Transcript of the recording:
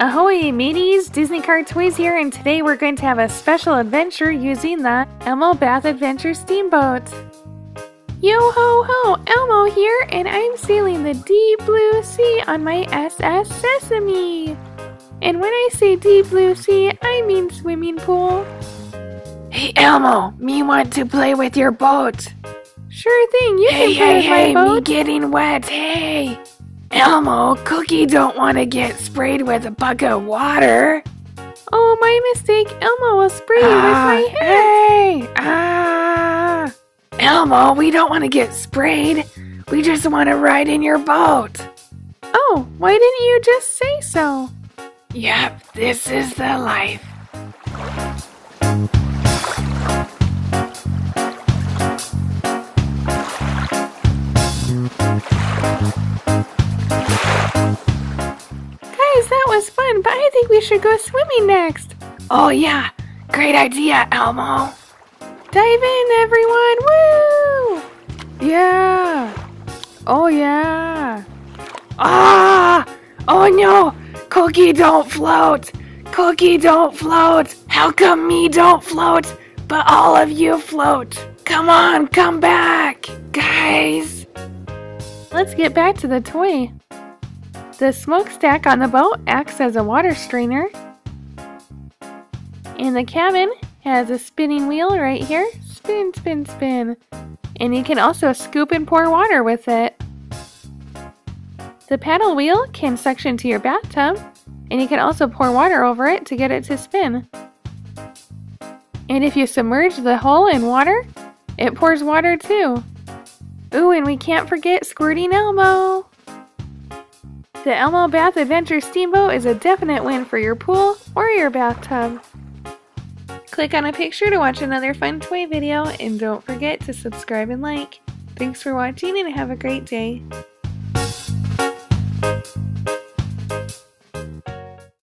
Ahoy mateys, DisneyCarToys here, and today we're going to have a special adventure using the Elmo Bath Adventure Steamboat. Yo ho ho, Elmo here, and I'm sailing the deep blue sea on my SS Sesame. And when I say deep blue sea, I mean swimming pool. Hey Elmo, me want to play with your boat. Sure thing, you can play with my boat. Me getting wet, hey! Elmo, Cookie don't want to get sprayed with a bucket of water. Oh, my mistake. Elmo will spray you with my Hey! hat. Elmo, we don't want to get sprayed. We just want to ride in your boat. Oh, why didn't you just say so? Yep, this is the life. That was fun, but I think we should go swimming next. Oh yeah, great idea, Elmo. Dive in, everyone, woo! Yeah. Oh yeah. Ah! Oh no! Cookie don't float! Cookie don't float! How come me don't float, but all of you float? Come on, come back! Guys! Let's get back to the toy. The smokestack on the boat acts as a water strainer. And the cabin has a spinning wheel right here. Spin, spin, spin. And you can also scoop and pour water with it. The paddle wheel can suction to your bathtub, and you can also pour water over it to get it to spin. And if you submerge the hole in water, it pours water too. Ooh, and we can't forget Squirting Elmo. The Elmo Bath Adventure Steamboat is a definite win for your pool or your bathtub. Click on a picture to watch another fun toy video, and don't forget to subscribe and like. Thanks for watching and have a great day.